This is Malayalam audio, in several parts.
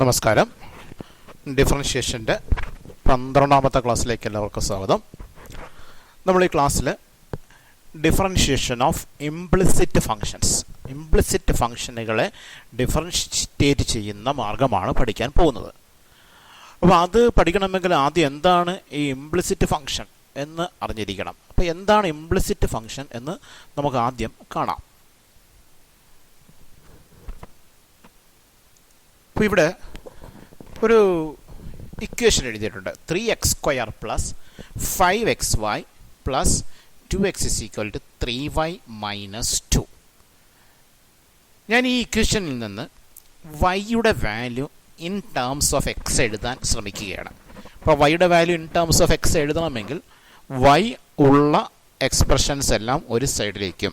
നമസ്കാരം. ഡിഫറൻഷിയേഷൻ്റെ 12ാമത്തെ ക്ലാസ്സിലേക്ക് എല്ലാവർക്കും സ്വാഗതം. നമ്മൾ ഈ ക്ലാസ്സിൽ ഡിഫറൻഷിയേഷൻ ഓഫ് ഇംപ്ലിസിറ്റ് ഫങ്ഷനുകളെ ഡിഫറൻഷിയേറ്റ് ചെയ്യുന്ന മാർഗമാണ് പഠിക്കാൻ പോകുന്നത്. അപ്പോൾ അത് പഠിക്കണമെങ്കിൽ ആദ്യം എന്താണ് ഈ ഇംപ്ലിസിറ്റ് ഫങ്ഷൻ എന്ന് അറിഞ്ഞിരിക്കണം. അപ്പോൾ എന്താണ് ഇംപ്ലിസിറ്റ് ഫങ്ഷൻ എന്ന് നമുക്ക് ആദ്യം കാണാം. അപ്പോൾ ഇവിടെ ഒരു ഇക്വേഷൻ എഴുതിയിട്ടുണ്ട്. 3x² + 5xy + 2x = 3y - 2. ഞാൻ ഈ ഇക്വേഷനിൽ നിന്ന് വൈയുടെ value in terms of x എഴുതാൻ ശ്രമിക്കുകയാണ്. അപ്പോൾ വൈയുടെ value in terms of x എഴുതണമെങ്കിൽ വൈ ഉള്ള എക്സ്പ്രഷൻസ് എല്ലാം ഒരു സൈഡിലേക്കും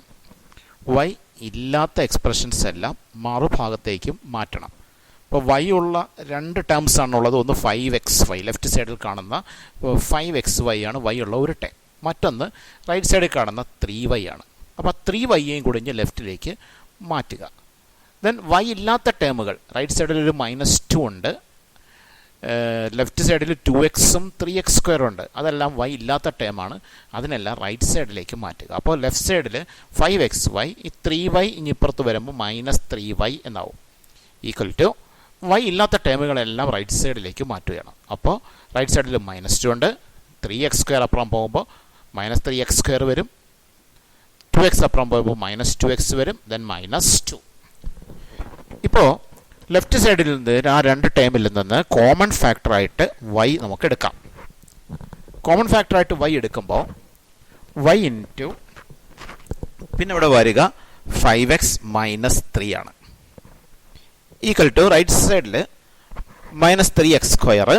വൈ ഇല്ലാത്ത എക്സ്പ്രഷൻസ് എല്ലാം മറുഭാഗത്തേക്കും മാറ്റണം. അപ്പോൾ വൈ ഉള്ള രണ്ട് ടേംസ് ആണുള്ളത്. ഒന്ന് 5xy, ലെഫ്റ്റ് സൈഡിൽ കാണുന്ന 5xy ആണ് വൈ ഉള്ള ഒരു ടേം. മറ്റൊന്ന് റൈറ്റ് സൈഡിൽ കാണുന്ന 3y ആണ്. അപ്പോൾ 3yയും കൂടി ലെഫ്റ്റിലേക്ക് മാറ്റുക. ദെൻ വൈ ഇല്ലാത്ത ടേമുകൾ റൈറ്റ് സൈഡിൽ ഒരു -2 ഉണ്ട്, ലെഫ്റ്റ് സൈഡിൽ 2xഉം 3x² ഉണ്ട്. അതെല്ലാം വൈ ഇല്ലാത്ത ടേമാണ്. അതിനെല്ലാം റൈറ്റ് സൈഡിലേക്ക് മാറ്റുക. അപ്പോൾ ലെഫ്റ്റ് സൈഡിൽ 5xy, ഈ 3y ഇപ്പുറത്ത് വരുമ്പോൾ -3y എന്നാവും. ഈക്വൽ ടു വൈ ഇല്ലാത്ത ടേമുകളെല്ലാം റൈറ്റ് സൈഡിലേക്ക് മാറ്റുകയാണ്. അപ്പോൾ റൈറ്റ് സൈഡിൽ -2 ഉണ്ട്, 3x² അപ്പുറം പോകുമ്പോൾ -3x² വരും, 2x അപ്പുറം പോകുമ്പോൾ -2x വരും, ദെൻ -2. ഇപ്പോൾ ലെഫ്റ്റ് സൈഡിൽ നിന്ന് ആ രണ്ട് ടേമിൽ നിന്ന് കോമൺ ഫാക്ടറായിട്ട് വൈ നമുക്ക് എടുക്കാം. കോമൺ ഫാക്ടറായിട്ട് വൈ എടുക്കുമ്പോൾ വൈ ഇൻറ്റു പിന്നെ ഇവിടെ വരിക 5x - 3 ആണ്. ഈക്വൽ ടു റൈറ്റ് സൈഡിൽ -3x²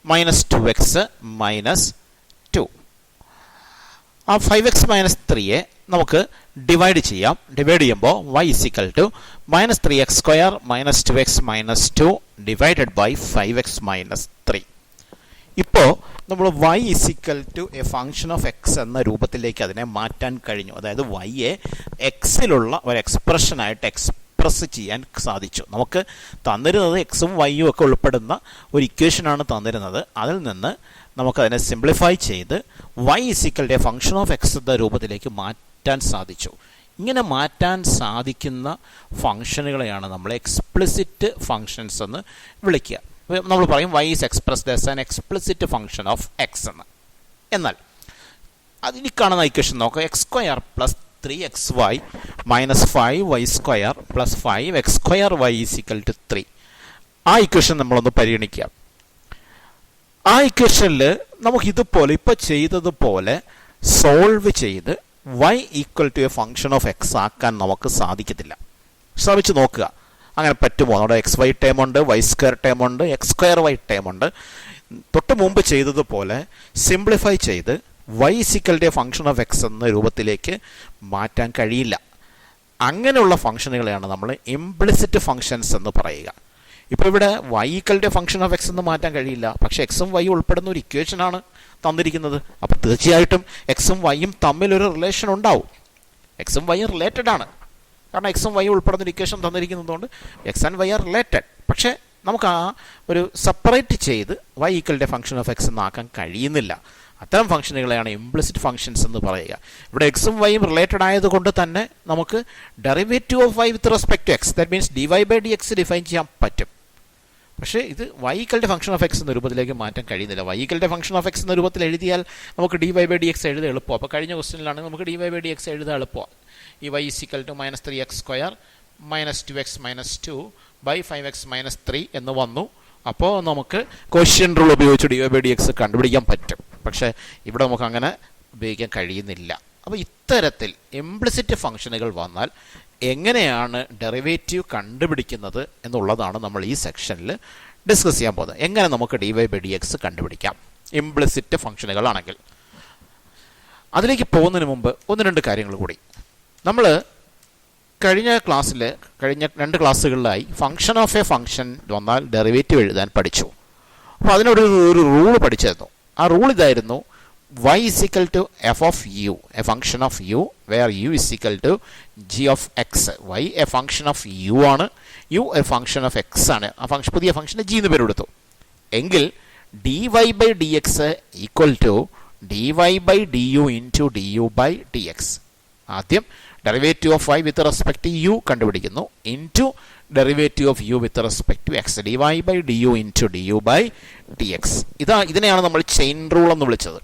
-2x -2. ആ 5x - 3യെ നമുക്ക് ഡിവൈഡ് ചെയ്യാം. ഡിവൈഡ് ചെയ്യുമ്പോൾ y = -3x² -2x -2 divided by 5x - 3. ഇപ്പോൾ നമ്മൾ y = a function of X എന്ന രൂപത്തിലേക്ക് അതിനെ മാറ്റാൻ കഴിഞ്ഞു. അതായത് വൈയെ എക്സിലുള്ള ഒരു എക്സ്പ്രഷനായിട്ട് എക്സ്പ്രസ് ചെയ്യാൻ സാധിച്ചു. നമുക്ക് തന്നിരുന്നത് എക്സും വൈയും ഒക്കെ ഉൾപ്പെടുന്ന ഒരു ഇക്വേഷനാണ് തന്നിരുന്നത്. അതിൽ നിന്ന് നമുക്കതിനെ സിംപ്ലിഫൈ ചെയ്ത് y = a function of X എന്ന രൂപത്തിലേക്ക് മാറ്റാൻ സാധിച്ചു. ഇങ്ങനെ മാറ്റാൻ സാധിക്കുന്ന ഫങ്ഷനുകളെയാണ് നമ്മൾ എക്സ്പ്ലിസിറ്റ് ഫങ്ഷൻസ് എന്ന് വിളിക്കുക. നമ്മൾ പറയും y is expressed as an explicit function of x എന്ന്. എന്നാൽ അതിന് കാണുന്ന ഇക്വേഷൻ നോക്കുക. x² + 3xy - 5y² + 5x²y = 3. ആ ഇക്വേഷൻ നമ്മളൊന്ന് പരിഗണിക്കാം. ആ ഇക്വേഷനിൽ നമുക്ക് ഇതുപോലെ ഇപ്പോൾ ചെയ്തതുപോലെ സോൾവ് ചെയ്ത് y = a function of X ആക്കാൻ നമുക്ക് സാധിക്കത്തില്ല. ശ്രമിച്ച് നോക്കുക, അങ്ങനെ പറ്റുമോ? നമ്മുടെ xy ടേം ഉണ്ട്, y² ടേം ഉണ്ട്, x²y ടേം ഉണ്ട്. തൊട്ട് മുമ്പ് ചെയ്തതുപോലെ സിംപ്ലിഫൈ ചെയ്ത് y = a function of X എന്ന രൂപത്തിലേക്ക് മാറ്റാൻ കഴിയില്ല. അങ്ങനെയുള്ള ഫങ്ഷനുകളെയാണ് നമ്മൾ ഇംപ്ലിസിറ്റ് ഫങ്ഷൻസ് എന്ന് പറയുക. ഇപ്പോൾ ഇവിടെ y = a function of X എന്ന് മാറ്റാൻ കഴിയില്ല. പക്ഷേ എക്സും വൈയും ഉൾപ്പെടുന്ന ഒരു ഇക്വേഷനാണ് തന്നിരിക്കുന്നത്. അപ്പോൾ തീർച്ചയായിട്ടും എക്സും വൈയും തമ്മിലൊരു റിലേഷൻ ഉണ്ടാവും. എക്സും വൈയും റിലേറ്റഡ് ആണ്. കാരണം എക്സും വൈയും ഉൾപ്പെടുന്ന ഇക്വേഷൻ തന്നിരിക്കുന്നതുകൊണ്ട് x and y are related. പക്ഷേ നമുക്ക് ആ ഒരു സെപ്പറേറ്റ് ചെയ്ത് y = a function of x എന്നാക്കാൻ കഴിയുന്നില്ല. അത്തരം ഫംഗ്ഷനുകളെയാണ് ഇംപ്ലിസിറ്റ് ഫങ്ഷൻസ് എന്ന് പറയുക. ഇവിടെ എക്സും വൈയും റിലേറ്റഡ് ആയതുകൊണ്ട് തന്നെ നമുക്ക് derivative of y with respect to X, that means dy/dx define ചെയ്യാൻ പറ്റും. പക്ഷേ ഇത് y = ഫങ്ഷൻ ഓഫ് എക്സ് എന്ന രൂപത്തിലേക്ക് മാറ്റാൻ കഴിയുന്നില്ല. y = ഫങ്ഷൻ ഓഫ് എക്സ് എന്ന രൂപത്തിൽ എഴുതിയാൽ നമുക്ക് dy/dx എഴുതാൻ എളുപ്പം. അപ്പോൾ കഴിഞ്ഞ ക്വസ്റ്റ്യനിലാണെങ്കിൽ നമുക്ക് dy/dx എഴുതാൻ എളുപ്പം. ഈ y = -3x² -2x -2 / 5x - 3 എന്ന് വന്നു. അപ്പോൾ നമുക്ക് ക്വോഷ്യന്റ് റൂൾ ഉപയോഗിച്ച് dy/dx കണ്ടുപിടിക്കാൻ പറ്റും. പക്ഷേ ഇവിടെ നമുക്ക് അങ്ങനെ ഉപയോഗിക്കാൻ കഴിയുന്നില്ല. അപ്പോൾ ഇത്തരത്തിൽ ഇംപ്ലിസിറ്റ് ഫങ്ഷനുകൾ വന്നാൽ എങ്ങനെയാണ് ഡെറിവേറ്റീവ് കണ്ടുപിടിക്കുന്നത് എന്നുള്ളതാണ് നമ്മൾ ഈ സെക്ഷനിൽ ഡിസ്കസ് ചെയ്യാൻ പോകുന്നത്. എങ്ങനെ നമുക്ക് dy/dx കണ്ടുപിടിക്കാം ഇംപ്ലിസിറ്റ് ഫങ്ഷനുകളാണെങ്കിൽ. അതിലേക്ക് പോകുന്നതിന് മുമ്പ് ഒന്ന് രണ്ട് കാര്യങ്ങൾ കൂടി. നമ്മൾ കഴിഞ്ഞ 2 ക്ലാസ്സുകളിലായി ഫങ്ഷൻ ഓഫ് എ ഫങ്ഷൻ വന്നാൽ ഡെറിവേറ്റീവ് എഴുതാൻ പഠിച്ചു. അപ്പോൾ അതിനൊരു റൂൾ പഠിച്ചിരുന്നു. ആ റൂൾ ഇതായിരുന്നു: y is equal to f of u, a function of u, where u is equal to g of x. y a function of u ആണ്, യു ഒരു ഫംഗ്ഷൻ ഓഫ് എക്സ് ആണ്, ആ ഫംഗ്ഷൻ പുതിയ ഫംഗ്ഷന് ജി എന്ന് പേര് കൊടുത്തു എങ്കിൽ d Y by D x equal to d Y by d u into d u by D x. ആദ്യം derivative of y with respect u കണ്ടുപിടിക്കുന്നു into derivative of u with respect to x, d Y by d u into d u by D x. ഇതിനെയാണ് നമ്മൾ ചെയിൻ റൂൾ എന്ന് വിളിച്ചത്.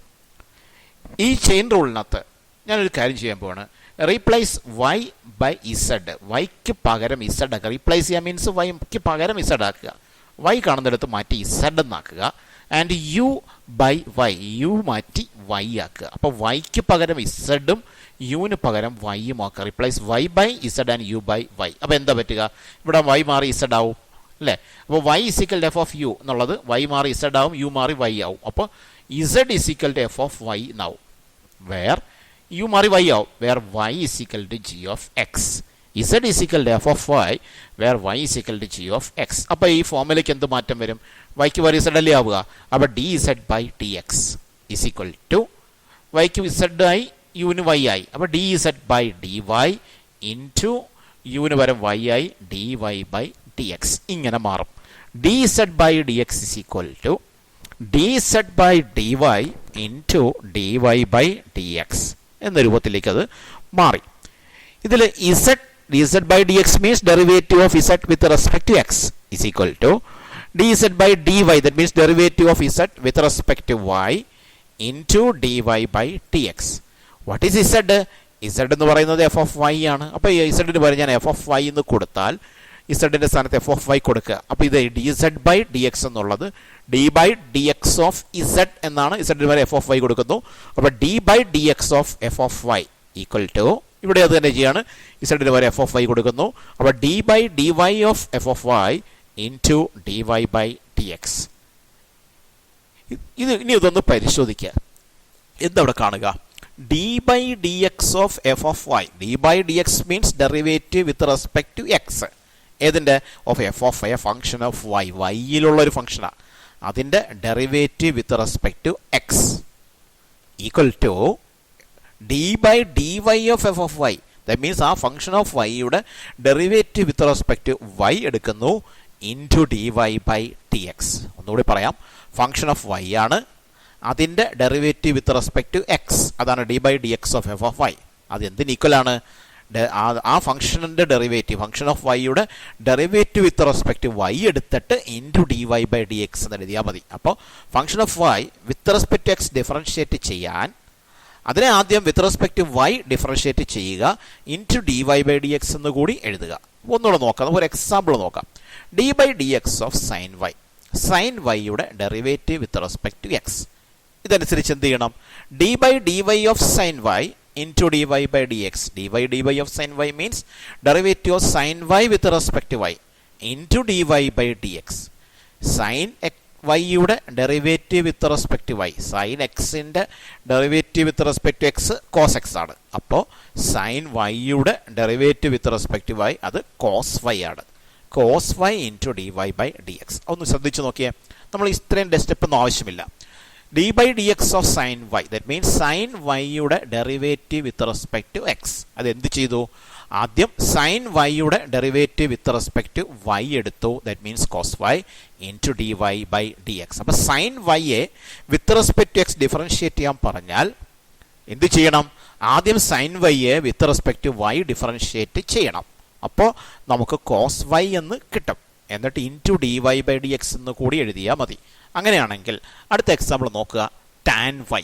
ഈ ചെയിൻ റൂളിനകത്ത് ഞാനൊരു കാര്യം ചെയ്യാൻ പോവാണ്. റീപ്ലേസ് വൈ ബൈ ഇസഡ്, വൈക്ക് പകരം ഇസഡ് ആക്കുക. റീപ്ലേസ് ചെയ്യാൻ മീൻസ് വൈക്ക് പകരം ഇസഡ് ആക്കുക, വൈ കാണുന്നിടത്ത് മാറ്റി ഇസഡ് എന്നാക്കുക. And u by y, u മാറ്റി വൈ ആക്കുക. അപ്പോൾ വൈക്ക് പകരം ഇസഡും യുവിന് പകരം വൈയും ആക്കുക. Replace y by z and u by y. അപ്പോൾ എന്താ പറ്റുക, ഇവിടെ വൈ മാറി ഇസഡ് ആവും അല്ലേ. അപ്പോൾ Y equal F of U എന്നുള്ളത് വൈ മാറി ഇസഡ് ആവും, യു മാറി വൈ ആവും. അപ്പോൾ Z equal to F of Y എന്നാവും. വേർ യു മാറി വൈ ആവും, where Y is equal to G of X. Z equal to F of Y where Y is equal to G of X. അപ്പോൾ ഈ ഫോമിലേക്ക് എന്ത് മാറ്റം വരും, വൈക്ക് വരെ ഇസഡ് അല്ലേ ആവുക. അപ്പോൾ d Z by D x is equal to വൈക്ക് ഇസഡ് ആയി യുവിന് വൈ ആയി, അപ്പോൾ d Z by D y into യുവിന് പകരം വൈ ആയി d Y by D x. ഇങ്ങനെ മാറും. D Z by D x is equal to D Z by D y into D Y by D x എന്ന രൂപത്തിലേക്ക് അത് മാറി. ഇതിൽ z d Z by D x means derivative of Z with respect to X is equal to D Z by D Y, that means derivative of Z with respect to Y into D Y by D X. What is Z? Z എന്ന് പറയുന്നത് എഫ് ഓഫ് വൈ ആണ്. അപ്പോൾ ഇസഡിന് പകരം ഞാൻ എഫ് ഓഫ് വൈ എന്ന് കൊടുത്താൽ ഇസഡിൻ്റെ സ്ഥാനത്ത് എഫ് ഓഫ് വൈ കൊടുക്കുക. അപ്പോൾ ഇത് d Z by D x എന്നുള്ളത് d by D x of z എന്നാണ്. ഇസഡിന് പകരം എഫ് ഓഫ് വൈ കൊടുക്കുന്നു. അപ്പോൾ d by D x of f of y equal to, ഇവിടെ അത് തന്നെ ചെയ്യാണ്, ഇസഡിന് പകരം എഫ് ഓഫ് വൈ കൊടുക്കുന്നു. അപ്പോൾ d by D y of f of y into D Y by D x. ഇനി ഇതൊന്ന് പരിശോധിക്കുക. എന്തവിടെ കാണുക, d by D x of f of y. D by D x means derivative with respect to x. ഏതിൻ്റെ? Of f of y, function of y, വൈയിലുള്ള ഒരു ഫംഗ്ഷനാണ്. അതിൻ്റെ derivative with respect to x equal to d by D y of f of y. That means ആ ഫംഗ്ഷൻ ഓഫ് വൈയുടെ derivative with respect to y എടുക്കുന്നു into D Y by D x. ഒന്നുകൂടി പറയാം, ഫംഗ്ഷൻ ഓഫ് വൈ ആണ്, അതിൻ്റെ derivative with respect to x, അതാണ് d by D x of f of y. അത് എന്തിന് ഈക്വലാണ്? ആ ഫംഗ്ഷൻ്റെ ഡെറിവേറ്റീവ്, ഫംഗ്ഷൻ ഓഫ് വൈയുടെ derivative with respect to y എടുത്തിട്ട് into D Y by D X എന്ന് എഴുതിയാൽ മതി. അപ്പോൾ function of y with respect to x differentiate ചെയ്യാൻ അതിനെ ആദ്യം with respect to y differentiate ചെയ്യുക into D Y by D X എന്ന് കൂടി എഴുതുക. ഒന്നുകൂടെ നോക്കാം, നമുക്ക് ഒരു എക്സാമ്പിൾ നോക്കാം. D by D x of sine y, sine വൈയുടെ derivative with respect to x. ഇതനുസരിച്ച് എന്ത് ചെയ്യണം? D by D y of sine y into dy by dx. dy dy of sin y means derivative of sin y with respect to y into dy by dx. sin y യുടെ derivative with respect to y, sin x ൻ്റെ derivative with respect to x cos x ആണ്. അപ്പോൾ sin y യുടെ derivative with respect to y അത് cos y ആണ്. cos y into dy by dx. ഒന്ന് ശ്രദ്ധിച്ചു നോക്കിയേ, നമ്മൾ ഇത്രയും സ്റ്റെപ്പ് ഒന്നും ആവശ്യമില്ല. D by D x of sine y, that means sine വൈയുടെ derivative with respect to x. അത് എന്ത് ചെയ്തു? ആദ്യം സൈൻ വൈയുടെ derivative with respect to y എടുത്തു, that means cos y into D Y by D x. അപ്പോൾ സൈൻ വൈയെ with respect to x differentiate ചെയ്യാൻ പറഞ്ഞാൽ എന്ത് ചെയ്യണം? ആദ്യം സൈൻ വൈയെ with respect to y differentiate ചെയ്യണം. അപ്പോൾ നമുക്ക് കോസ് വൈ എന്ന് കിട്ടും. എന്നിട്ട് into D Y by D X എന്ന് കൂടി എഴുതിയാൽ മതി. അങ്ങനെയാണെങ്കിൽ അടുത്ത എക്സാമ്പിൾ നോക്കുക. Tan y,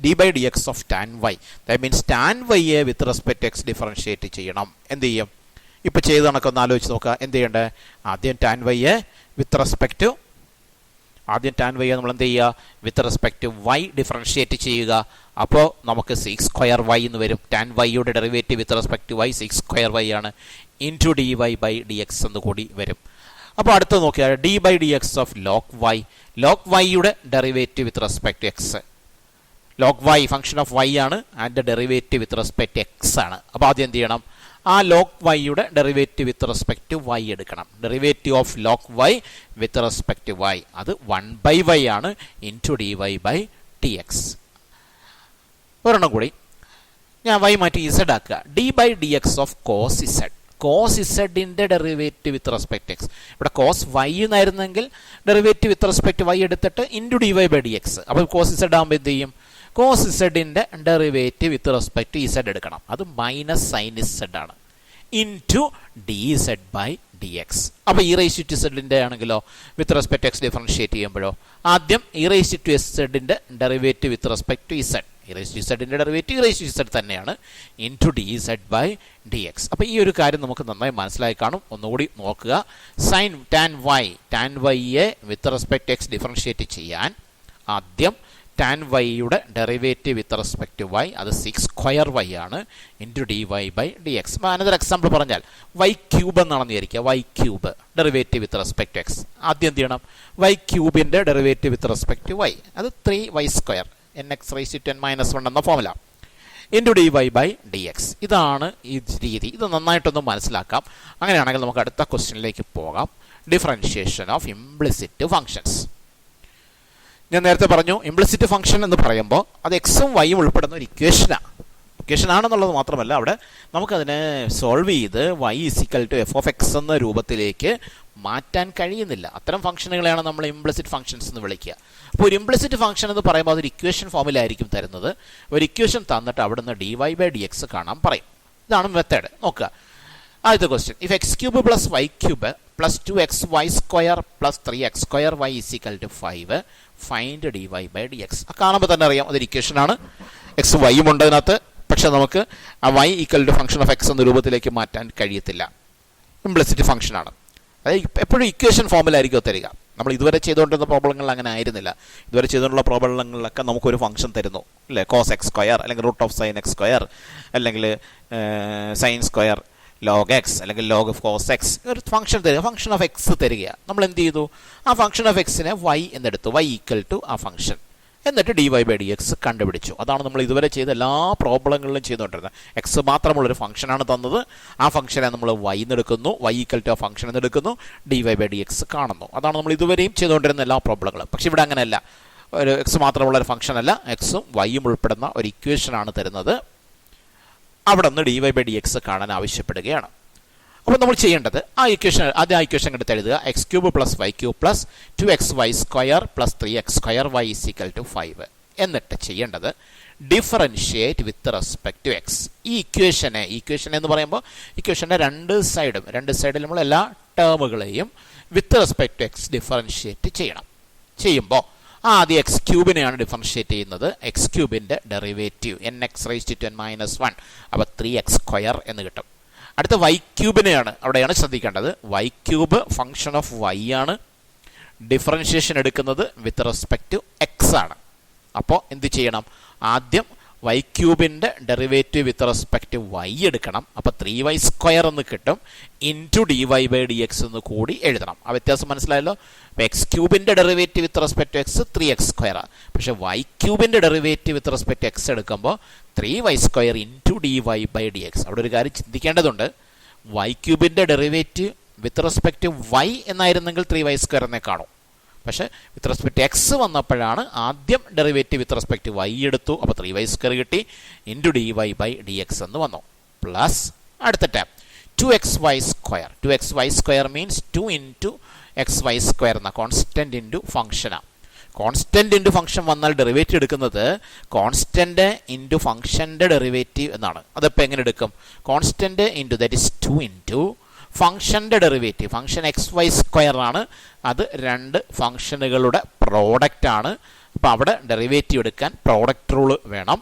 d by D x of tan y, that means tan വൈയെ വിത്ത് റെസ്പെക്ട് എക്സ് ഡിഫറൻഷ്യേറ്റ് ചെയ്യണം. എന്ത് ചെയ്യും? ഇപ്പോൾ ചെയ്ത് കണക്കൊന്ന് ആലോചിച്ച് നോക്കുക. എന്ത് ചെയ്യേണ്ടത്? ആദ്യം ടാൻ വൈയെ വിത്ത് റെസ്പെക്ട് ടു നമ്മൾ എന്ത് ചെയ്യുക? With respect to y differentiate ചെയ്യുക. അപ്പോൾ നമുക്ക് 6² എന്ന് വരും. ടാൻ വൈയുടെ derivative with respect to y 6² ആണ്. Into D Y by D X എന്ന് കൂടി വരും. അപ്പോൾ അടുത്ത് നോക്കിയാൽ d by D x of log y, log വൈയുടെ derivative with respect to x. Log y function of y ആണ്, അതിൻ്റെ derivative with respect to X ആണ്. അപ്പോൾ ആദ്യം എന്ത് ചെയ്യണം? ആ ലോഗ് വൈയുടെ derivative with respect to y എടുക്കണം. Derivative of log y with respect to y അത് 1/y ആണ് into D Y by t x. ഒരെണ്ണം കൂടി, ഞാൻ വൈ മാറ്റി ഇസഡ് ആക്കുക. D by D x of cos z. Cos ഇസഡിൻ്റെ ഡെറിവേറ്റീവ് വിത്ത് റെസ്പെക്ട് എക്സ്. ഇവിടെ കോസ് വൈ എന്നായിരുന്നെങ്കിൽ ഡെറിവേറ്റീവ് വിത്ത് റെസ്പെക്ട് വൈ എടുത്തിട്ട് into D Y by D x. അപ്പോൾ കോസ് ഇസഡ് ആകുമ്പോൾ എന്ത് ചെയ്യും? കോസ് ഇസഡിൻ്റെ ഡെറിവേറ്റീവ് വിത്ത് റെസ്പെക്ട് ഇസഡ് എടുക്കണം. അത് മൈനസ് സൈൻ ഇസഡ് ആണ്, into d Z by D x. അപ്പോൾ ഇ റൈസ് ടു ഇസഡിൻ്റെ ആണെങ്കിലോ വിത്ത് റെസ്പെക്ട് എക്സ് ഡിഫറൻഷിയേറ്റ് ചെയ്യുമ്പോഴോ ആദ്യം ഇ റൈസ് ടു ഇസഡിൻ്റെ derivative with respect to z, e raise to ഇസഡിൻ്റെ derivative e raise to z തന്നെയാണ്, into d Z by D x. അപ്പോൾ ഈ ഒരു കാര്യം നമുക്ക് നന്നായി മനസ്സിലായി കാണും. ഒന്നുകൂടി നോക്കുക. സൈൻ ടാൻ വൈയെ വിത്ത് റെസ്പെക്ട് എക്സ് ഡിഫറൻഷിയേറ്റ് ചെയ്യാൻ ആദ്യം ടാൻ വൈയുടെ ഡെറിവേറ്റീവ് വിത്ത് റെസ്പെക്ട് വൈ, അത് 6 സ്ക്വയർ വൈ ആണ്, into D Y by D x. Another example പറഞ്ഞാൽ വൈ ക്യൂബ് എന്നാണെന്ന് വിചാരിക്കുക. Y cube derivative with respect x. ആദ്യം എന്ത് ചെയ്യണം? വൈ ക്യൂബിൻ്റെ ഡെറിവേറ്റീവ് വിത്ത് റെസ്പെക്ട് വൈ, അത് 3y square nx raise to 10 - 1 എന്ന formula, into D Y by D X. ഇതാണ് ഈ രീതി. ഇത് നന്നായിട്ടൊന്ന് മനസ്സിലാക്കാം. അങ്ങനെയാണെങ്കിൽ നമുക്ക് അടുത്ത ക്വസ്റ്റ്യനിലേക്ക് പോകാം. Differentiation of implicit functions. ഞാൻ നേരത്തെ പറഞ്ഞു, ഇംപ്ലിസിറ്റ് ഫംഗ്ഷൻ എന്ന് പറയുമ്പോൾ അത് എക്സും വൈയും ഉൾപ്പെടുന്ന ഒരു ഇക്വേഷൻ ആണെന്നുള്ളത് മാത്രമല്ല, അവിടെ നമുക്കതിനെ സോൾവ് ചെയ്ത് y = f(x) എന്ന രൂപത്തിലേക്ക് മാറ്റാൻ കഴിയുന്നില്ല. അത്തരം ഫംഗ്ഷനുകളെയാണ് നമ്മൾ ഇംപ്ലിസിറ്റ് ഫംഗ്ഷൻസ് എന്ന് വിളിക്കുക. അപ്പോൾ ഒരു ഇംപ്ലിസിറ്റ് ഫംഗ്ഷൻ എന്ന് പറയുമ്പോൾ അതൊരു ഇക്വേഷൻ ഫോമിലായിരിക്കും തരുന്നത്. ഒരു ഇക്വേഷൻ തന്നിട്ട് അവിടെ നിന്ന് dy ബൈ ഡി എക്സ് കാണാൻ പറയും. ഇതാണ് മെത്തേഡ്. നോക്കുക. ആദ്യത്തെ question, if x³ + y³ + 2xy² + 3x² y = 5 find dy by D X. കാണുമ്പോൾ തന്നെ അറിയാം അതൊരു ഇക്വേഷനാണ്. എക്സ് വൈയും ഉണ്ട് അതിനകത്ത്. പക്ഷെ നമുക്ക് ആ y = ഫംഗ്ഷൻ ഓഫ് എക്സ് എന്ന രൂപത്തിലേക്ക് മാറ്റാൻ കഴിയത്തില്ല. ഇംപ്ലിസിറ്റ് ഫംഗ്ഷനാണ്. അതായത് എപ്പോഴും ഇക്വേഷൻ ഫോമിലായിരിക്കും തരിക. നമ്മൾ ഇതുവരെ ചെയ്തുകൊണ്ടിരുന്ന പ്രോബ്ലങ്ങളിൽ അങ്ങനെ ആയിരുന്നില്ല. ഇതുവരെ ചെയ്തുകൊണ്ടുള്ള പ്രോബ്ലങ്ങളിലൊക്കെ നമുക്കൊരു ഫംഗ്ഷൻ തരുന്നു, അല്ലേ? cos x² അല്ലെങ്കിൽ √sin x², അല്ലെങ്കിൽ sin² log x അല്ലെങ്കിൽ log of cos x, ഒരു ഫംഗ്ഷൻ തരിക, ഫംഗ്ഷൻ ഓഫ് എക്സ് തരികയാണ്. നമ്മൾ എന്ത് ചെയ്തു? ആ ഫംഗ്ഷൻ ഓഫ് എക്സിനെ y എന്നെടുത്തു, y = ആ ഫംഗ്ഷൻ, എന്നിട്ട് dy ബൈ ഡി എക്സ് കണ്ടുപിടിച്ചു. അതാണ് നമ്മൾ ഇതുവരെ ചെയ്ത എല്ലാ പ്രോബ്ലങ്ങളിലും ചെയ്തുകൊണ്ടിരുന്നത്. എക്സ് മാത്രമുള്ളൊരു ഫംഗ്ഷനാണ് തന്നത്. ആ ഫംഗ്ഷനെ നമ്മൾ y എന്നെടുക്കുന്നു, y = ആ ഫംഗ്ഷൻ എന്നെടുക്കുന്നു, dy ബൈ ഡി എക്സ് കാണുന്നു. അതാണ് നമ്മൾ ഇതുവരെയും ചെയ്തുകൊണ്ടിരുന്ന എല്ലാ പ്രോബ്ലങ്ങളും. പക്ഷെ ഇവിടെ അങ്ങനെയല്ല. ഒരു എക്സ് മാത്രമുള്ള ഒരു ഫംഗ്ഷൻ അല്ല, എക്സും വൈയും ഉൾപ്പെടുന്ന ഒരു ഇക്വേഷനാണ് തരുന്നത്. അവിടെ നിന്ന് dy ബൈ ഡി എക്സ് കാണാൻ ആവശ്യപ്പെടുകയാണ്. അപ്പോൾ നമ്മൾ ചെയ്യേണ്ടത് ആ ഇക്വേഷൻ എടുത്ത് എഴുതുക. x³ + y³ + 2xy² + 3x² y = 5. എന്നിട്ട് ചെയ്യേണ്ടത് differentiate with respect to x. ഈ ഇക്വേഷൻ എന്ന് പറയുമ്പോൾ ഇക്വേഷൻ്റെ രണ്ട് സൈഡിൽ നമ്മൾ എല്ലാ ടേമുകളെയും with respect to x differentiate ചെയ്യണം. ചെയ്യുമ്പോൾ ആദ്യം x³ ഡിഫറൻഷിയേറ്റ് ചെയ്യുന്നത്. x³ derivative nx raise to 10 - 1, അപ്പോൾ 3x² എന്ന് കിട്ടും. അടുത്ത y³ അവിടെയാണ് ശ്രദ്ധിക്കേണ്ടത്. y³ ഫംഗ്ഷൻ ഓഫ് y ആണ്. ഡിഫറൻഷിയേഷൻ എടുക്കുന്നത് വിത്ത് റെസ്പെക്ട് ടു എക്സ് ആണ്. അപ്പോൾ എന്ത് ചെയ്യണം? ആദ്യം y³ derivative with respect to y എടുക്കണം. അപ്പോൾ 3y² എന്ന് കിട്ടും, into dy by D X എന്ന് കൂടി എഴുതണം. ആ വ്യത്യാസം മനസ്സിലായല്ലോ. അപ്പോൾ x³ derivative with respect to X 3x², പക്ഷേ y³ derivative with respect to X എടുക്കുമ്പോൾ 3y² into dy by D X. അവിടെ ഒരു കാര്യം ചിന്തിക്കേണ്ടതുണ്ട്. y³ derivative with respect to y എന്നായിരുന്നെങ്കിൽ 3y² എന്നേ കാണും. പക്ഷേ വിത്ത് റെസ്പെക്ട് എക്സ് വന്നപ്പോഴാണ് ആദ്യം ഡെറിവേറ്റീവ് വിത്ത് റെസ്പെക്ട് y എടുത്തു, അപ്പോൾ 3y² കിട്ടി, into dy by D X എന്ന് വന്നു. പ്ലസ് അടുത്ത term 2xy². 2xy² means 2 into xy² എന്ന കോൺസ്റ്റൻറ്റ് ഇൻറ്റു ഫംഗ്ഷനാണ്. കോൺസ്റ്റൻറ്റ് ഇൻറ്റു ഫംഗ്ഷൻ വന്നാൽ ഡെറിവേറ്റീവ് എടുക്കുന്നത് കോൺസ്റ്റൻറ്റ് ഇൻറ്റു ഫംഗ്ഷൻ്റെ ഡെറിവേറ്റീവ് എന്നാണ്. അതിപ്പോൾ എങ്ങനെ എടുക്കും? Constant into that is 2 into ഫംഗ്ഷൻ്റെ ഡെറിവേറ്റീവ്. ഫംഗ്ഷൻ xy² ആണ്. അത് രണ്ട് ഫംഗ്ഷനുകളുടെ പ്രോഡക്റ്റ് ആണ്. അപ്പോൾ അവിടെ ഡെറിവേറ്റീവ് എടുക്കാൻ പ്രോഡക്റ്റ് റൂൾ വേണം.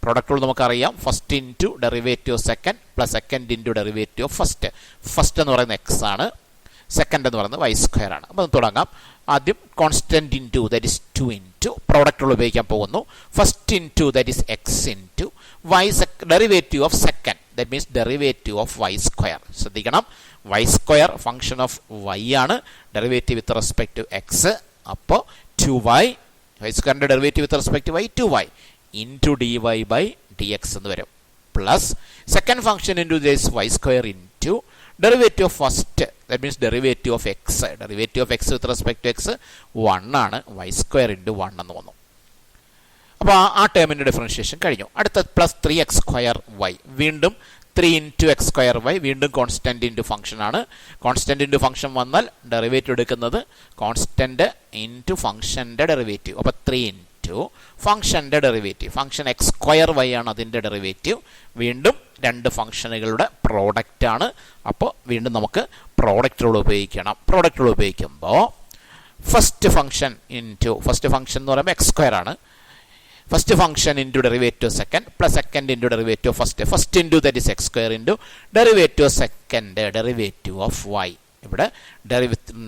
പ്രോഡക്റ്റ് റൂൾ നമുക്കറിയാം. First into derivative of second plus second into derivative of first. First എന്ന് പറയുന്നത് എക്സ് ആണ്, സെക്കൻഡ് എന്ന് പറയുന്നത് y² ആണ്. അപ്പോൾ തുടങ്ങാം. ആദ്യം constant into that is 2 into product rule ഉപയോഗിക്കാൻ പോകുന്നു. First into that is X into y derivative of second, that means derivative of y². ശ്രദ്ധിക്കണം, y² ഫംഗ്ഷൻ ഓഫ് y ആണ്, derivative with respect to X. അപ്പോൾ 2y, y² derivative with respect to y 2y into dy by D X എന്ന് വരും. Plus second function into this y² into derivative of first, that means derivative of X. Derivative of X with respect to X 1 ആണ്, y² ഇൻറ്റു 1 എന്ന് വന്നു. അപ്പോൾ ആ ടേമിൻ്റെ ഡിഫറൻഷിയേഷൻ കഴിഞ്ഞു. അടുത്ത പ്ലസ് 3x² y, വീണ്ടും 3 ഇൻറ്റു എക്സ് സ്ക്വയർ വൈ, വീണ്ടും കോൺസ്റ്റന്റ് ഇൻറ്റു ഫംഗ്ഷൻ ആണ്. കോൺസ്റ്റന്റ് ഇൻറ്റു ഫംഗ്ഷൻ വന്നാൽ ഡെറിവേറ്റീവ് എടുക്കുന്നത് കോൺസ്റ്റന്റ് ഇൻറ്റു ഫംഗ്ഷൻ്റെ ഡെറിവേറ്റീവ്. അപ്പോൾ 3 ഇൻറ്റു ഫംഗ്ഷൻ്റെ derivative, function x square y ആണ് അതിൻ്റെ ഡെറിവേറ്റീവ്. വീണ്ടും രണ്ട് ഫംഗ്ഷനുകളുടെ പ്രോഡക്റ്റ് ആണ്. അപ്പോൾ വീണ്ടും നമുക്ക് പ്രോഡക്റ്റ് റൂൾ ഉപയോഗിക്കണം. പ്രോഡക്റ്റ് റൂൾ ഉപയോഗിക്കുമ്പോൾ ഫസ്റ്റ് ഫംഗ്ഷൻ എന്ന് പറയുമ്പോൾ എക്സ് സ്ക്വയർ ആണ്. First function into derivative second plus second into derivative first into that is x square into derivative second derivative of y. ഇവിടെ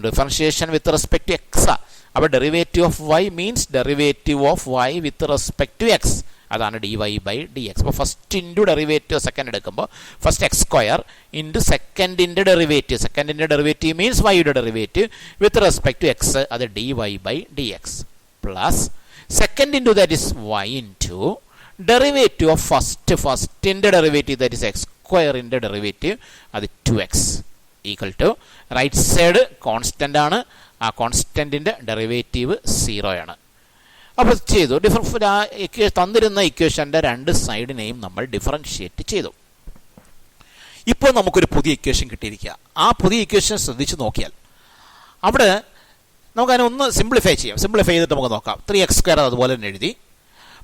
differentiation with respect to X. അപ്പോൾ derivative of y means derivative of y with respect to x. അതാണ് d Y by D x. അപ്പോൾ ഫസ്റ്റ് ഇൻറ്റു ഡെറിവേറ്റീവ് സെക്കൻഡ് എടുക്കുമ്പോൾ ഫസ്റ്റ് എക്സ് സ്ക്വയർ ഇൻറ്റു സെക്കൻഡിൻ്റെ ഡെറിവേറ്റീവ് മീൻസ് വൈയുടെ derivative with respect to x, അത് d Y by D x plus second into that is y into derivative of first in the derivative, that is x square in the derivative, that is 2x equal to right side constant ആണ്, ആ കോൺസ്റ്റന്റിന്റെ ഡെറിവേറ്റീവ് 0 ആണ്. അപ്പോൾ ചെയ്തു തന്നിരുന്ന ഇക്വേഷന്റെ രണ്ട് സൈഡിനെയും നമ്മൾ ഡിഫറൻഷിയേറ്റ് ചെയ്തു. ഇപ്പോൾ നമുക്കൊരു പുതിയ ഇക്വേഷൻ കിട്ടിയിരിക്കുക. ആ പുതിയ ഇക്വേഷൻ ശ്രദ്ധിച്ചു നോക്കിയാൽ അവിടെ നമുക്കതിനെ ഒന്ന് സിംപ്ലിഫൈ ചെയ്യാം. സിംപ്ലിഫൈ ചെയ്തിട്ട് നമുക്ക് നോക്കാം. 3x സ്ക്വയർ അതുപോലെ തന്നെ എഴുതി,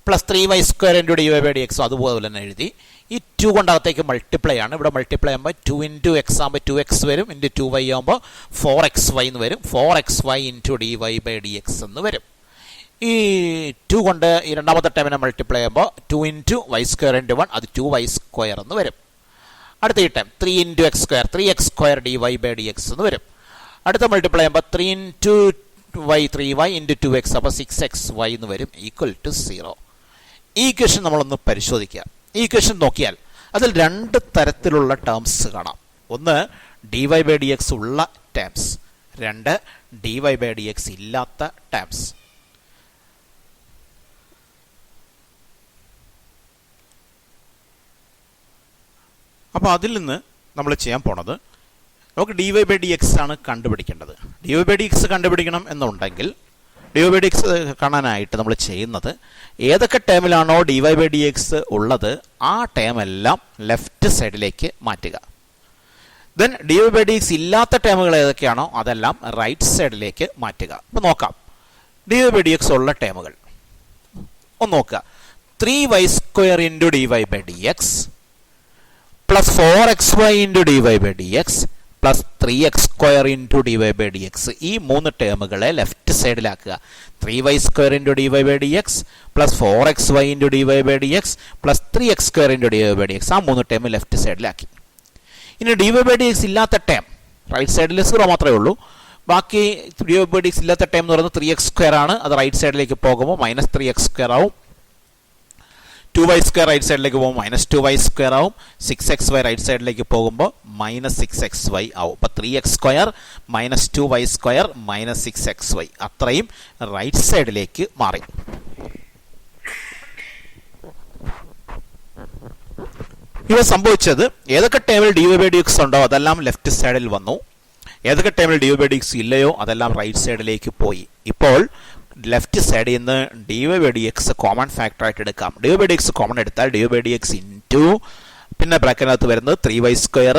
plus 3y square into D Y by D X അതുപോലെ തന്നെ എഴുതി. ഈ 2 കൊണ്ടകത്തേക്ക് മൾട്ടിപ്ലൈ ആണ്. ഇവിടെ മൾട്ടിപ്ലൈ ആകുമ്പോൾ 2 ഇൻറ്റു എക്സ് ആകുമ്പോൾ 2x വരും, ഇൻറ്റു 2y ആകുമ്പോൾ 4xy എന്ന് വരും. 4xy into D Y by D X എന്ന് വരും. ഈ 2 കൊണ്ട് ഈ രണ്ടാമത്തെ ടൈമിനെ മൾട്ടിപ്ലൈ ചെയ്യുമ്പോൾ 2 ഇൻറ്റു വൈ സ്ക്വയർ ഇൻറ്റു 1, അത് 2y സ്ക്വയർ എന്ന് വരും. അടുത്ത ഈ time 3 into X square, 3x square D Y by D X എന്ന് വരും. അടുത്ത മൾട്ടിപ്ലൈ ചെയ്യുമ്പോൾ 3 into Y 3y into 2x, അപ്പോൾ 6xy എന്ന് വരും, ഈക്വൽ ടു 0. ഈ ഇക്വേഷൻ നമ്മളൊന്ന് പരിശോധിക്കുക. ഈ ഇക്വേഷൻ നോക്കിയാൽ അതിൽ രണ്ട് തരത്തിലുള്ള ടേംസ് കാണാം. ഒന്ന് d Y by D x ഉള്ള ടേംസ്, രണ്ട് d Y by D x ഇല്ലാത്ത ടേംസ്. അപ്പോൾ അതിൽ നിന്ന് നമ്മൾ ചെയ്യാൻ പോണത് നമുക്ക് d Y by D x ആണ് കണ്ടുപിടിക്കേണ്ടത്. D Y by D x കണ്ടുപിടിക്കണം എന്നുണ്ടെങ്കിൽ d Y by D x കാണാനായിട്ട് നമ്മൾ ചെയ്യുന്നത് ഏതൊക്കെ ടേമിലാണോ d Y by D x ഉള്ളത് ആ ടേം എല്ലാം ലെഫ്റ്റ് സൈഡിലേക്ക് മാറ്റുക. Then d Y by D x ഇല്ലാത്ത ടേമുകൾ ഏതൊക്കെയാണോ അതെല്ലാം റൈറ്റ് സൈഡിലേക്ക് മാറ്റുക. അപ്പോൾ നോക്കാം d Y by D x ഉള്ള ടേമുകൾ ഒന്ന് നോക്കുക. 3y square into D Y by D x plus 4xy into D Y by D x plus 3x square into D Y by D x. ഈ മൂന്ന് ടേമുകളെ ലെഫ്റ്റ് സൈഡിലാക്കുക. 3y square into D Y by D x plus 4xy into D Y by D x plus 3x square into D Y by D X, ആ മൂന്ന് ടേം ലെഫ്റ്റ് സൈഡിലാക്കി. ഇനി d Y by D x ഇല്ലാത്ത ടേം റൈറ്റ് സൈഡിൽ 0 മാത്രമേ ഉള്ളൂ. ബാക്കി d Y by D x ഇല്ലാത്ത ടേം എന്ന് പറയുന്നത് 3x സ്ക്വയർ ആണ്. അത് റൈറ്റ് സൈഡിലേക്ക് പോകുമ്പോൾ മൈനസ് 3x സ്ക്വയർ ആവും. 2y സ്ക്വയർ റൈറ്റ് സൈഡിലേക്ക് പോകുമ്പോൾ മൈനസ് 2y സ്ക്വയർ ആവും. 6xy റൈറ്റ് സൈഡിലേക്ക് പോകുമ്പോൾ മൈനസ് 6xy ആവും. അപ്പോൾ 3x square minus 2y square minus 6xy അത്രയും റൈറ്റ് സൈഡിലേക്ക് മാറി. ഇവ സംഭവിച്ചത് ഏതൊക്കെ ടേമിൽ d Y by D x ഉണ്ടോ അതെല്ലാം ലെഫ്റ്റ് സൈഡിൽ വന്നു, ഏതൊക്കെ ടേമിൽ d Y by D x ഇല്ലയോ അതെല്ലാം റൈറ്റ് സൈഡിലേക്ക് പോയി. ഇപ്പോൾ ലെഫ്റ്റ് സൈഡിൽ നിന്ന് d Y by D x common factor ആയിട്ട് എടുക്കാം. D Y by D x common എടുത്താൽ d Y by D x into പിന്നെ ബ്രാക്കറ്റിനകത്ത് വരുന്നത് 3y square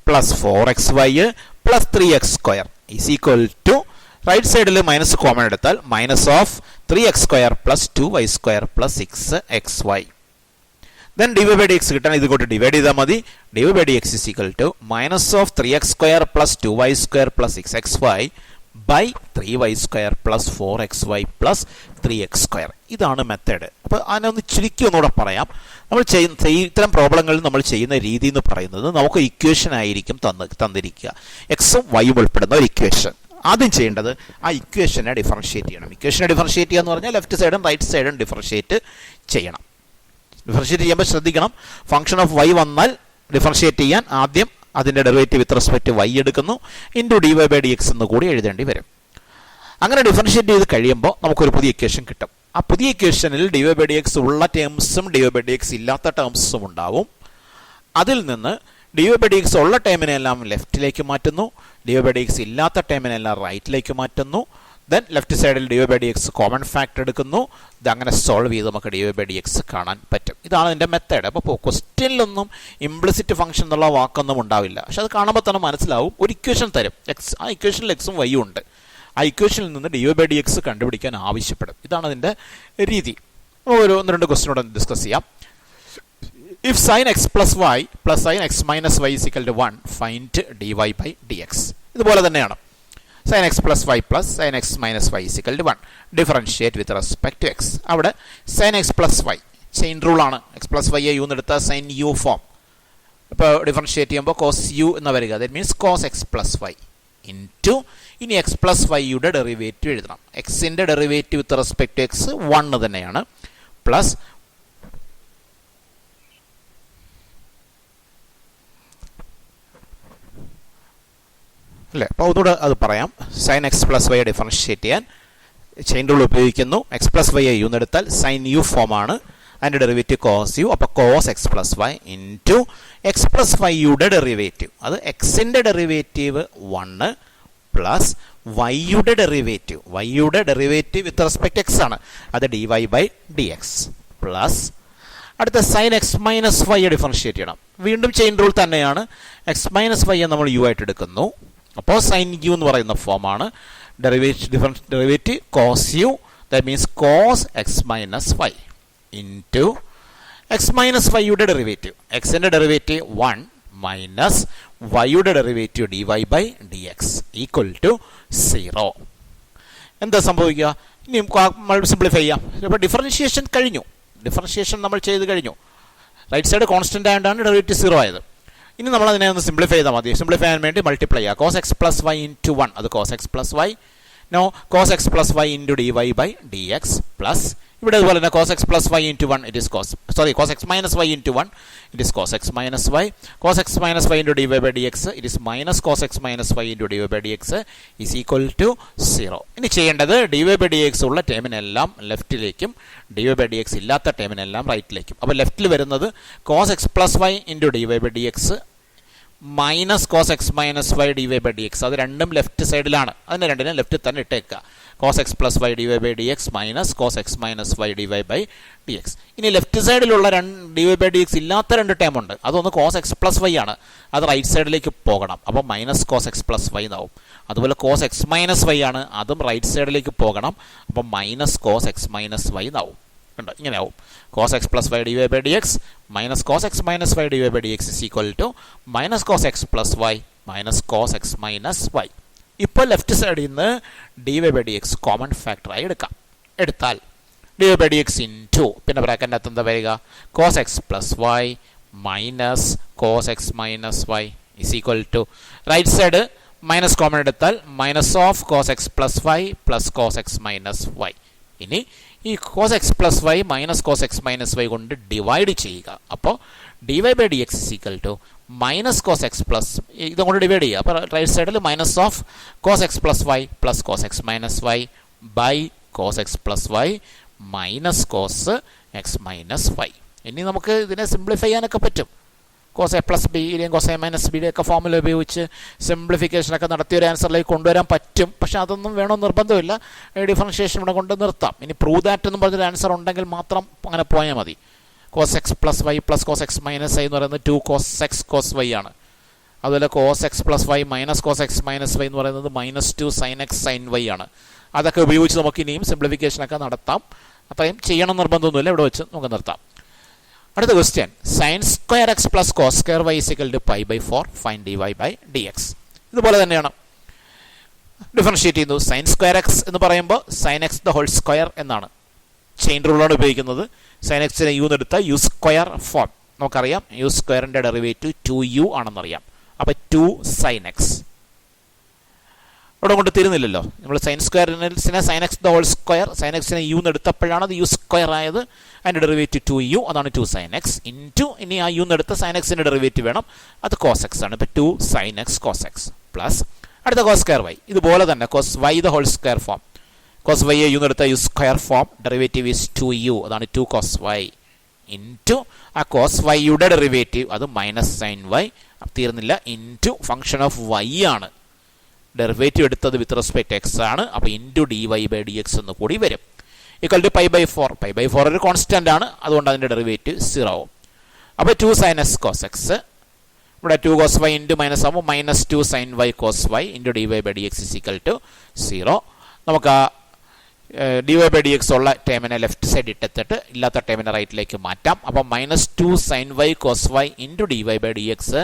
plus 4xy plus 3x square is equal to right സൈഡിൽ മൈനസ് കോമൺ എടുത്താൽ minus of 3x square plus 2y square plus 6xy. Then d Y by D x കിട്ടാൻ ഇത് കൊണ്ട് ഡിവൈഡ് ചെയ്താൽ മതി. D Y by D x is equal to minus of 3x square plus 2y square plus 6xy by 3y square plus 4xy plus 3x square. ഇതാണ് മെത്തേഡ്. അപ്പോൾ അതിനൊന്ന് ചുരുക്കി ഒന്നുകൂടെ പറയാം. നമ്മൾ ഇത്തരം പ്രോബ്ലങ്ങളിൽ നമ്മൾ ചെയ്യുന്ന രീതി എന്ന് പറയുന്നത് നമുക്ക് ഇക്വേഷൻ ആയിരിക്കും തന്നിരിക്കുക, എക്സും വൈയും ഉൾപ്പെടുന്ന ഒരു ഇക്വേഷൻ. ആദ്യം ചെയ്യേണ്ടത് ആ ഇക്വേഷനെ ഡിഫറൻഷിയേറ്റ് ചെയ്യണം. ഇക്വേഷനെ ഡിഫറൻഷിയേറ്റ് ചെയ്യുക എന്ന് പറഞ്ഞാൽ ലെഫ്റ്റ് സൈഡും റൈറ്റ് സൈഡും ഡിഫറൻഷിയേറ്റ് ചെയ്യണം. ഡിഫറൻഷിയേറ്റ് ചെയ്യുമ്പോൾ ശ്രദ്ധിക്കണം, ഫംഗ്ഷൻ ഓഫ് വൈ വന്നാൽ ഡിഫറൻഷിയേറ്റ് ചെയ്യാൻ ആദ്യം അതിൻ്റെ ഡെറിവേറ്റീവ് വിത്ത് റെസ്പെക്ട് വൈ എടുക്കുന്നു, into D Y by D X എന്ന് കൂടി എഴുതേണ്ടി വരും. അങ്ങനെ ഡിഫറൻഷിയേറ്റ് ചെയ്ത് കഴിയുമ്പോൾ നമുക്കൊരു പുതിയ ഇക്വേഷൻ കിട്ടും. ആ പുതിയ ഇക്വേഷനിൽ d Y by D x ഉള്ള ടേംസും d Y by D x ഇല്ലാത്ത ടേംസും ഉണ്ടാവും. അതിൽ നിന്ന് d Y by D x ഉള്ള ടേമിനെല്ലാം ലെഫ്റ്റിലേക്ക് മാറ്റുന്നു, d Y by D x ഇല്ലാത്ത ടേമിനെല്ലാം റൈറ്റിലേക്ക് മാറ്റുന്നു. ദെൻ ലെഫ്റ്റ് സൈഡിൽ d Y by D x common factor എടുക്കുന്നു. ഇത് അങ്ങനെ സോൾവ് ചെയ്ത് നമുക്ക് d Y by D x കാണാൻ പറ്റും. ഇതാണ് ഇതിൻ്റെ മെത്തേഡ്. അപ്പോൾ ക്വസ്റ്റ്യനിലൊന്നും ഇംപ്ലിസിറ്റ് ഫംഗ്ഷൻ എന്നുള്ള വാക്കൊന്നും ഉണ്ടാവില്ല. പക്ഷെ അത് കാണുമ്പോൾ തന്നെ മനസ്സിലാവും. ഒരു ഇക്വേഷൻ തരും, എക്സ്, ആ ഇക്വേഷനിൽ എക്സും വൈയും ഉണ്ട്. ആ ഇക്വേഷനിൽ നിന്ന് d Y by D x കണ്ടുപിടിക്കാൻ ആവശ്യപ്പെടും. ഇതാണ് അതിൻ്റെ രീതി. ഒരു 1-2 ക്വസ്റ്റ്യനോട് ഡിസ്കസ് ചെയ്യാം. If sine x plus y plus sine x minus y is equal to 1 find d Y by D x. ഇതുപോലെ തന്നെയാണ്. Sine x plus y plus sine x minus y is equal to 1 differentiate with respect to x. അവിടെ sine x plus y chain റൂളാണ്. എക്സ് പ്ലസ് വൈ യു എന്നെടുത്താൽ സൈൻ യു ഫോം. ഇപ്പോൾ ഡിഫറൻഷിയേറ്റ് ചെയ്യുമ്പോൾ കോസ് യു എന്ന് വരിക. That means cos x plus y into ഇനി എക്സ് പ്ലസ് വൈയുടെ ഡെറിവേറ്റീവ് എഴുതണം. എക്സിൻ്റെ derivative with respect to X 1 തന്നെയാണ്. പ്ലസ് അല്ലേ. അപ്പോൾ ഒന്നുകൂടെ അത് പറയാം. സൈൻ എക്സ് പ്ലസ് വൈയെ ഡിഫറൻഷിയേറ്റ് ചെയ്യാൻ ചെയിൻ റൂൾ ഉപയോഗിക്കുന്നു. എക്സ് പ്ലസ് വൈ യു എന്നെടുത്താൽ സൈൻ യു ഫോമാണ്. അതിൻ്റെ ഡെറിവേറ്റീവ് കോസ് യു. അപ്പോൾ cos x plus y into x plus വൈയുടെ ഡെറിവേറ്റീവ്, അത് എക്സിൻ്റെ ഡെറിവേറ്റീവ് 1 പ്ലസ് വൈയുടെ ഡെറിവേറ്റീവ് വിത്ത് റെസ്പെക്ട് എക്സ് ആണ്. അത് d Y by D x plus അടുത്ത സൈൻ എക്സ് മൈനസ് വൈയെ ഡിഫറൻഷിയേറ്റ് ചെയ്യണം. വീണ്ടും ചെയിൻ റൂൾ തന്നെയാണ്. എക്സ് മൈനസ് വൈയെ നമ്മൾ യു ആയിട്ട് എടുക്കുന്നു. അപ്പോൾ സൈൻ യു എന്ന് പറയുന്ന ഫോമാണ്. Derivative cos u, that means cos x minus y into x minus വൈയുടെ ഡെറിവേറ്റീവ്, എക്സിൻ്റെ ഡെറിവേറ്റീവ് 1 മൈനസ് വൈയുടെ derivative d Y by D x equal to 0. എന്താ സംഭവിക്കുക? ഇനി സിംപ്ലിഫൈ ചെയ്യാം. ഇപ്പോൾ ഡിഫറൻഷിയേഷൻ കഴിഞ്ഞു. ഡിഫറൻഷിയേഷൻ നമ്മൾ ചെയ്ത് കഴിഞ്ഞു. റൈറ്റ് സൈഡ് കോൺസ്റ്റൻ്റ് ആയതുകൊണ്ടാണ് ഡെറിവേറ്റീവ് 0 ആയത്. ഇനി നമ്മൾ അതിനെ ഒന്ന് സിംപ്ലിഫൈ ചെയ്താൽ മതി. സിംപ്ലിഫൈ ചെയ്യാൻ വേണ്ടി മൾട്ടിപ്ലൈ ചെയ്യുക. Cos x plus y into 1, അത് cos x plus y. No cos x plus y into D Y by D x plus ഇവിടെ അതുപോലെ തന്നെ cos x plus y into 1 it is cos x minus y into 1 it is cos x minus y. Cos x minus y into D Y by D x it is minus cos x minus y into D Y by D x is equal to 0. ഇനി ചെയ്യേണ്ടത് d Y by D x ഉള്ള ടേമിനെല്ലാം ലെഫ്റ്റിലേക്കും d Y by D x ഇല്ലാത്ത ടേമിനെല്ലാം റൈറ്റിലേക്കും. അപ്പോൾ ലെഫ്റ്റിൽ വരുന്നത് cos x plus y into D Y by D x minus cos x minus y d Y by D x. അത് രണ്ടും ലെഫ്റ്റ് സൈഡിലാണ്. അതിന് രണ്ടിനും ലെഫ്റ്റിൽ തന്നെ ഇട്ടേക്കുക. Cos x plus y d Y by D x minus cos x minus y d Y by D x. ഇനി ലെഫ്റ്റ് സൈഡിലുള്ള d Y by D x ഇല്ലാത്ത 2 ടേം ഉണ്ട്. അതൊന്ന് കോസ് എക്സ് പ്ലസ് വൈ ആണ്. അത് റൈറ്റ് സൈഡിലേക്ക് പോകണം. അപ്പോൾ minus cos x plus y എന്നാവും. അതുപോലെ കോസ് എക്സ് മൈനസ് വൈ ആണ്. അതും റൈറ്റ് സൈഡിലേക്ക് പോകണം. അപ്പോൾ minus cos x minus y എന്നാവും. ഉണ്ട്, ഇങ്ങനെ ആവും. Cos x plus y d Y by D x minus cos x minus y d Y by D x is equal to minus cos x plus y minus cos x minus y. ഇപ്പോൾ ലെഫ്റ്റ് സൈഡിൽ നിന്ന് d Y by D x common ഫാക്ടറായി എടുത്താൽ d Y by D x into പിന്നെ ബ്രാക്കറ്റിൻ്റെ അകത്ത് എന്താ വരിക? Cos x plus y minus cos x minus y is equal to right side minus common എടുത്താൽ minus of cos x plus y plus cos x minus y. ഇനി ഈ cos x plus y minus cos x minus y കൊണ്ട് ഡിവൈഡ് ചെയ്യുക. അപ്പോൾ d Y by D x equal to minus cos x plus ഇതുകൊണ്ട് ഡിവൈഡ് ചെയ്യുക. അപ്പോൾ റൈറ്റ് സൈഡിൽ minus of cos x plus y plus cos x minus y by cos x plus y minus cos x minus y. ഇനി നമുക്ക് ഇതിനെ സിംപ്ലിഫൈ ചെയ്യാനൊക്കെ പറ്റും. കോസ് എ പ്ലസ് ബിയുടെയും കോസ് എ മൈനസ് ബിയുടെയും ഒക്കെ ഫോമുല ഉപയോഗിച്ച് സിംപ്ലിഫിക്കേഷനൊക്കെ നടത്തി ഒരു ആൻസറിലേക്ക് കൊണ്ടുവരാൻ പറ്റും. പക്ഷേ അതൊന്നും വേണമെന്ന് നിർബന്ധമില്ല. ഡിഫറൻഷിയേഷൻ ഇവിടെ കൊണ്ട് നിർത്താം. ഇനി പ്രൂവ് ദാറ്റ് എന്ന് പറഞ്ഞൊരു ആൻസർ ഉണ്ടെങ്കിൽ മാത്രം അങ്ങനെ പോയാൽ മതി. Cos x plus y plus cos x minus y എന്ന് പറയുന്നത് 2 കോസ് എക്സ് കോസ് വൈ ആണ്. അതുപോലെ cos x plus y minus cos x minus y എന്ന് പറയുന്നത് -2 സൈൻ എക്സ് സൈൻ വൈ ആണ്. അതൊക്കെ ഉപയോഗിച്ച് നമുക്ക് ഇനിയും സിംപ്ലിഫിക്കേഷനൊക്കെ നടത്താം. അത്രയും ചെയ്യണം നിർബന്ധമൊന്നുമില്ല. ഇവിടെ വെച്ച് നമുക്ക് നിർത്താം. അടുത്ത question, sine square x plus cos square y is equal to pi by 4 find d Y by D x. ഇതുപോലെ തന്നെയാണ് ഡിഫറൻഷിയേറ്റ് ചെയ്യുന്നത്. സൈൻ സ്ക്വയർ എക്സ് എന്ന് പറയുമ്പോൾ sine x the whole square എന്നാണ് ചെയിൻ റൂളാണ് ഉപയോഗിക്കുന്നത്. സൈൻ എക്സിനെ യു എന്നെടുത്താൽ യു സ്ക്വയർ ഫോം നമുക്കറിയാം. യു സ്ക്വയറിൻ്റെ ഡെറിവേറ്റീവ് 2u ആണെന്നറിയാം. അപ്പോൾ 2 സൈൻ എക്സ് ഇവിടെ കൊണ്ട് തീരുന്നില്ലല്ലോ. നമ്മൾ സൈൻ സ്ക്വയറിനെ sine x the whole square sign എക്സിനെ യു എന്നെടുത്തപ്പോഴാണ് അത് യു സ്ക്വയർ ആയത്. അതിൻ്റെ ഡെറിവേറ്റീവ് 2u, അതാണ് 2 സൈൻ എക്സ് ഇൻറ്റു ഇനി ആ യു എന്നെടുത്ത സൈൻ എക്സിൻ്റെ ഡെറിവേറ്റീവ് വേണം, അത് കോസ് എക്സ് ആണ്. ഇപ്പോൾ 2 sine x cos x plus അടുത്ത കോസ് സ്ക്വയർ വൈ. ഇതുപോലെ തന്നെ cos y the whole square form. Cos y u എന്നെടുത്ത u square form derivative is 2u, അതാണ് 2 കോസ് വൈ ഇൻറ്റു ആ കോസ് വൈയുടെ ഡെറിവേറ്റീവ് അത് മൈനസ് സൈൻ വൈ തീർന്നില്ല ഇൻറ്റു ഫംഗ്ഷൻ ഓഫ് വൈ ആണ്. ഡെറിവേറ്റീവ് എടുത്തത് വിത്ത് റെസ്പെക്ട് എക്സ് ആണ്. അപ്പോൾ into D Y by D X എന്ന് കൂടി വരും. Equal to π/4. π/4 ഒരു കോൺസ്റ്റൻ്റ് ആണ്, അതുകൊണ്ട് അതിൻ്റെ ഡെറിവേറ്റീവ് 0 ആവും. അപ്പോൾ 2 sin x cos x, ഇവിടെ 2 cos y ഇൻറ്റു മൈനസ് ആകുമ്പോൾ -2 sin y cos y into D Y by D x equal to 0. നമുക്ക് ആ d Y by D x ഉള്ള ടേമിനെ ലെഫ്റ്റ് സൈഡ് ഇട്ടെത്തിട്ട് ഇല്ലാത്ത ടേമിനെ റൈറ്റിലേക്ക് മാറ്റാം. അപ്പോൾ -2 sin y cos y into D Y by D x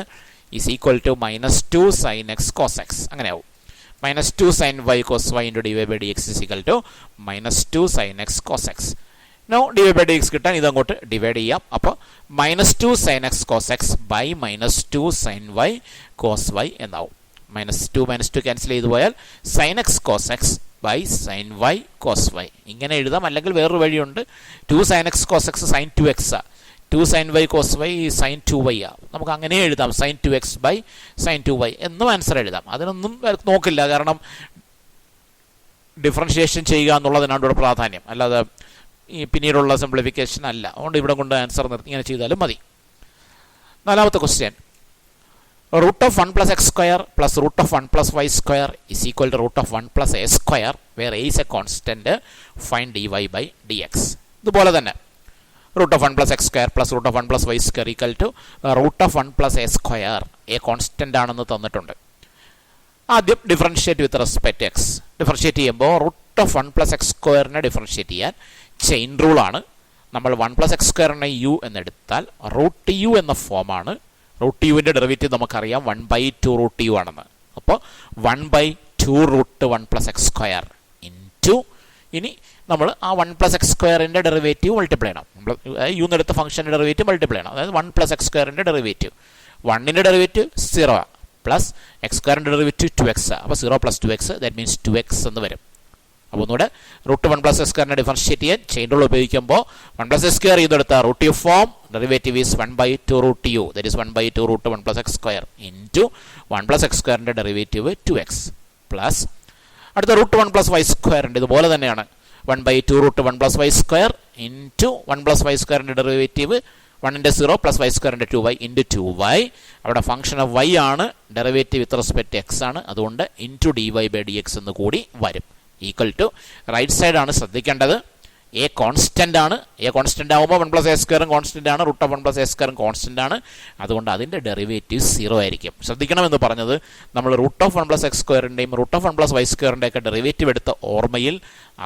is equal to -2 sin x cos x. അങ്ങനെ ആവും. -2 sin y cos y into D Y by D x is equal to -2 sin x cos x. No d Y by D x കിട്ടാൻ ഇതങ്ങോട്ട് ഡിവൈഡ് ചെയ്യാം. അപ്പോൾ -2 sin x cos x by -2 sin y cos y എന്നാവും. -2 ക്യാൻസൽ ചെയ്തു പോയാൽ sin x cos x by sin y cos y ഇങ്ങനെ എഴുതാം. അല്ലെങ്കിൽ വേറൊരു വഴിയുണ്ട്. 2 sin x cos x sin 2x, 2 sin y cos y sin 2y. നമുക്ക് അങ്ങനെ എഴുതാം, sin 2x by sin 2y എന്നും ആൻസർ എഴുതാം. അതിനൊന്നും നോക്കില്ല, കാരണം ഡിഫറൻഷിയേഷൻ ചെയ്യുക എന്നുള്ളതിനാണ് ഇവിടെ പ്രാധാന്യം, അല്ലാതെ ഈ പിന്നീടുള്ള സിംപ്ലിഫിക്കേഷൻ അല്ല. അതുകൊണ്ട് ഇവിടെ കൊണ്ട് ആൻസർ നിർത്തി ഇങ്ങനെ ചെയ്താലും മതി. നാലാമത്തെ question, √1 + x² + √1 + y² is equal to √1 + a², where a is a constant. Find dy by dx. ഇതുപോലെ തന്നെ √1 + x² + √1 + y² equal to √1 + a². a constant ആണെന്ന് തന്നിട്ടുണ്ട്. ആദ്യം differentiate with respect x. Differentiate ചെയ്യുമ്പോൾ √1 + x² ഡിഫറൻഷിയേറ്റ് ചെയ്യാൻ ചെയിൻ റൂളാണ്. നമ്മൾ 1 + x² u എന്നെടുത്താൽ √u എന്ന ഫോമാണ്. √uവിൻ്റെ ഡെറിവേറ്റീവ് നമുക്കറിയാം 1/2 √u ആണെന്ന്. അപ്പോൾ 1/2 √1 + x² ഇൻറ്റു, ഇനി നമ്മൾ ആ 1 + x² ഡെറിവേറ്റീവ് മൾട്ടിപ്ലൈ ചെയ്യണം. നമ്മൾ യു എന്നെടുത്ത ഫംഗ്ഷൻ്റെ ഡെറിവേറ്റീവ് മൾട്ടിപ്ലൈ ചെയ്യണം. അതായത് 1 + x² ഡെറിവേറ്റീവ്, 1ൻ്റെ derivative 0 plus x² derivative 2x. അപ്പോൾ 0 + 2x ദാറ്റ് മീൻസ് 2x എന്ന് വരും. അപ്പോൾ ഒന്നുകൂടെ √1 + x² ഡിഫറൻഷിയേറ്റ് ചെയ്യാൻ ചെയിൻ റൂൾ ഉപയോഗിക്കുമ്പോൾ 1 + x² ഇതെടുത്ത √u form, derivative is 1/2 √u, that is 1/2 √1 + x² into 1 + x² derivative 2x plus അടുത്ത √1 + y² ഇതുപോലെ തന്നെയാണ് 1/2 √1 + y² ഇൻറ്റു 1 + y² ഡെറിവേറ്റീവ് 1ൻ്റെ 0 plus y² 2y into 2y. അവിടെ ഫംഗ്ഷൻ ഓഫ് y ആണ്, ഡെറിവേറ്റീവ് വിത്ത് റെസ്പെക്ട് എക്സ് ആണ്, അതുകൊണ്ട് into D Y by D X എന്ന് കൂടി വരും. ഈക്വൽ ടു റൈറ്റ് സൈഡാണ് ശ്രദ്ധിക്കേണ്ടത്. എ കോൺസ്റ്റൻ്റ് ആണ്. എ കോൺസ്റ്റൻ്റ് ആകുമ്പോൾ 1 + a² കോൺസ്റ്റൻ്റ് ആണ്, √1 + a² കോൺസ്റ്റൻ്റ് ആണ്, അതുകൊണ്ട് അതിൻ്റെ ഡെറിവേറ്റീവ് 0 ആയിരിക്കും. ശ്രദ്ധിക്കണമെന്ന് പറഞ്ഞത് നമ്മൾ √1 + x²ൻ്റെയും √1 + y² ഒക്കെ ഡെറിവേറ്റീവ് എടുത്ത ഓർമ്മയിൽ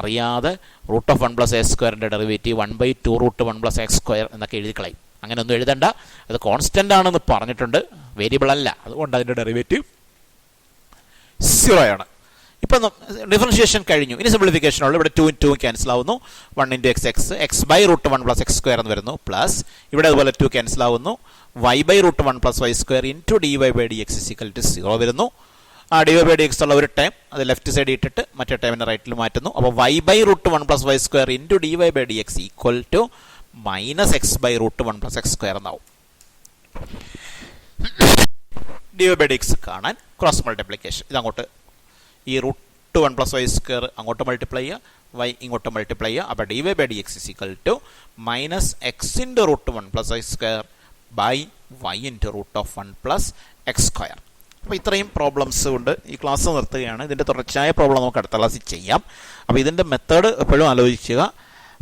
അറിയാതെ √1 + a² ഡെറിവേറ്റീവ് 1/2 √1 + x² എന്നൊക്കെ എഴുതി കളയും. അങ്ങനെയൊന്നും എഴുതണ്ട, അത് കോൺസ്റ്റൻ്റ് ആണെന്ന് പറഞ്ഞിട്ടുണ്ട്, വേരിയബിൾ അല്ല, അതുകൊണ്ട് അതിൻ്റെ ഡെറിവേറ്റീവ് 0 ആണ്. ഇപ്പം ഡിഫറൻഷിയേഷൻ കഴിഞ്ഞു. ഇനി സിംപ്ലിഫിക്കേഷൻ ഉള്ളൂ. ഇവിടെ 2 × 2 ക്യാൻസൽ ആവുന്നു, 1 × x/√1 + x² എന്ന് വരുന്നു, പ്ലസ് ഇവിടെ അതുപോലെ 2 ക്യാൻസൽ ആവുന്നു, y/√1 + y² into D Y by D x equal to 0 വരുന്നു. ആ d Y by D x ഉള്ള ഒരു ടൈം അത് ലെഫ്റ്റ് സൈഡ് ഇട്ടിട്ട് മറ്റേ ടൈമിൻ്റെ റൈറ്റിൽ മാറ്റുന്നു. അപ്പോൾ y/√1 + y² into D Y by D x equal to -x/√1 + x² എന്നാവും. D Y by D x കാണാൻ ക്രോസ് മൾട്ടിപ്ലിക്കേഷൻ, ഇതങ്ങോട്ട് ഈ √1 + y² അങ്ങോട്ട് മൾട്ടിപ്ലൈ ചെയ്യുക, y ഇങ്ങോട്ട് മൾട്ടിപ്ലൈ ചെയ്യുക. അപ്പോൾ d Y by D x is equal to -x × √1 + y² by y × √1 + x². അപ്പോൾ ഇത്രയും പ്രോബ്ലംസ് കൊണ്ട് ഈ ക്ലാസ് നിർത്തുകയാണ്. ഇതിൻ്റെ തുടർച്ചയായ പ്രോബ്ലം നമുക്ക് അടുത്ത ക്ലാസ്സിൽ ചെയ്യാം. അപ്പോൾ ഇതിൻ്റെ മെത്തേഡ് എപ്പോഴും ആലോചിക്കുക.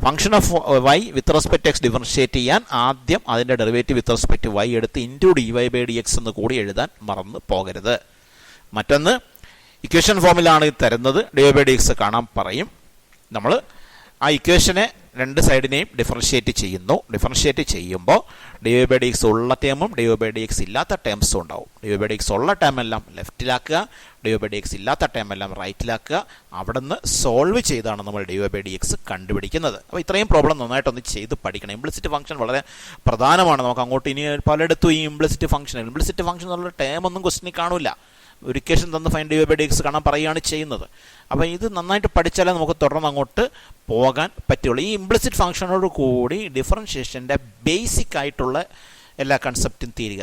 Function of y with respect x differentiate ചെയ്യാൻ ആദ്യം അതിൻ്റെ ഡെറിവേറ്റീവ് വിത്ത് റെസ്പെക്ട് y എടുത്ത് into D Y by D X എന്ന് കൂടി എഴുതാൻ മറന്ന് പോകരുത്. മറ്റൊന്ന് ഇക്വേഷൻ ഫോമിലാണ് ഇത് തരുന്നത്, d Y by D x കാണാൻ പറയും. നമ്മൾ ആ ഇക്വേഷനെ രണ്ട് സൈഡിനെയും ഡിഫറൻഷിയേറ്റ് ചെയ്യുന്നു. ഡിഫറൻഷിയേറ്റ് ചെയ്യുമ്പോൾ d Y by D x ഉള്ള ടേമും d Y by D x ഇല്ലാത്ത ടേംസും ഉണ്ടാവും. D Y by D x ഉള്ള ടേം എല്ലാം ലെഫ്റ്റിലാക്കുക, d Y by D x ഇല്ലാത്ത ടേം എല്ലാം റൈറ്റിലാക്കുക. അവിടെ നിന്ന് സോൾവ് ചെയ്താണ് നമ്മൾ d Y by D x കണ്ടുപിടിക്കുന്നത്. അപ്പോൾ ഇത്രയും പ്രോബ്ലം നന്നായിട്ടൊന്ന് ചെയ്ത് പഠിക്കണം. ഇംപ്ലിസിറ്റ് ഫംഗ്ഷൻ വളരെ പ്രധാനമാണ്. നമുക്ക് അങ്ങോട്ട് ഇനി പലയിടത്തും ഈ ഇംപ്ലിസിറ്റ് ഫംഗ്ഷൻ എന്നുള്ള ടേം ഒന്നും ക്വസ്റ്റിനിൽ കാണില്ല. ഒരു ഇക്വേഷൻ തന്ന് find d Y by D x കാണാൻ പറയുകയാണ് ചെയ്യുന്നത്. അപ്പോൾ ഇത് നന്നായിട്ട് പഠിച്ചാലേ നമുക്ക് തുടർന്ന് അങ്ങോട്ട് പോകാൻ പറ്റുള്ളൂ. ഈ ഇംപ്ലിസിറ്റ് ഫംഗ്ഷനോട് കൂടി ഡിഫറൻഷിയേഷൻ്റെ ബേസിക് ആയിട്ടുള്ള എല്ലാ കൺസെപ്റ്റും തീരുക.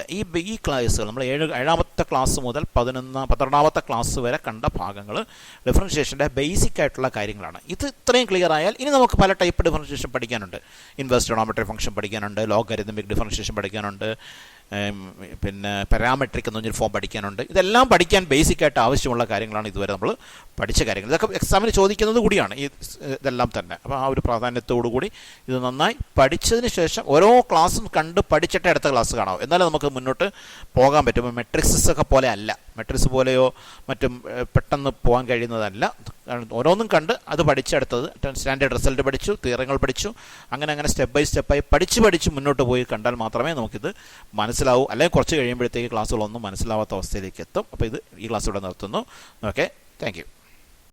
ഈ ക്ലാസ്സുകൾ നമ്മൾ 7ാമത്തെ ക്ലാസ് മുതൽ 12ാമത്തെ ക്ലാസ് വരെ കണ്ട ഭാഗങ്ങൾ ഡിഫറൻഷിയേഷൻ്റെ ബേസിക് ആയിട്ടുള്ള കാര്യങ്ങളാണ്. ഇത് ഇത്രയും ക്ലിയർ ആയാൽ ഇനി നമുക്ക് പല ടൈപ്പ് ഡിഫറൻഷിയേഷൻ പഠിക്കാനുണ്ട്. ഇൻവേഴ്സ് ട്രിഗണോമെട്രി ഫംഗ്ഷൻ പഠിക്കാനുണ്ട്, ലോഗരിതമിക് ഡിഫറൻഷിയേഷൻ പഠിക്കാനുണ്ട്, പിന്നെ പാരാമെട്രിക് എന്ന് പറഞ്ഞൊരു ഫോം പഠിക്കാനുണ്ട്. ഇതെല്ലാം പഠിക്കാൻ ബേസിക്കായിട്ട് ആവശ്യമുള്ള കാര്യങ്ങളാണ് ഇതുവരെ നമ്മൾ പഠിച്ച കാര്യങ്ങൾ. ഇതൊക്കെ എക്സാമിന് ചോദിക്കുന്നത് കൂടിയാണ് ഇതെല്ലാം തന്നെ. അപ്പോൾ ആ ഒരു പ്രാധാന്യത്തോടു കൂടി ഇത് നന്നായി പഠിച്ചതിന് ശേഷം ഓരോ ക്ലാസ്സും കണ്ട് പഠിച്ചിട്ടേ അടുത്ത ക്ലാസ് കാണാം. എന്നാലും നമുക്ക് മുന്നോട്ട് പോകാൻ പറ്റും. മെട്രിക്സസ് ഒക്കെ പോലെ അല്ല, മെട്രിക്സ് പോലെയോ മറ്റും പെട്ടെന്ന് പോകാൻ കഴിയുന്നതല്ല. ഓരോന്നും കണ്ട് അത് പഠിച്ചെടുത്തത് സ്റ്റാൻഡേർഡ് റിസൾട്ട് പഠിച്ചു, തിയറങ്ങൾ പഠിച്ചു, അങ്ങനെ സ്റ്റെപ്പ് ബൈ സ്റ്റെപ്പായി പഠിച്ച് മുന്നോട്ട് പോയി കണ്ടാൽ മാത്രമേ നമുക്കിത് മനസ്സിലാവൂ. അല്ലെങ്കിൽ കുറച്ച് കഴിയുമ്പോഴത്തേക്ക് ക്ലാസ്സുകളൊന്നും മനസ്സിലാവാത്ത അവസ്ഥയിലേക്ക് എത്തും. അപ്പോൾ ഈ ക്ലാസ് ഇവിടെ നിർത്തുന്നു. Okay, thank you.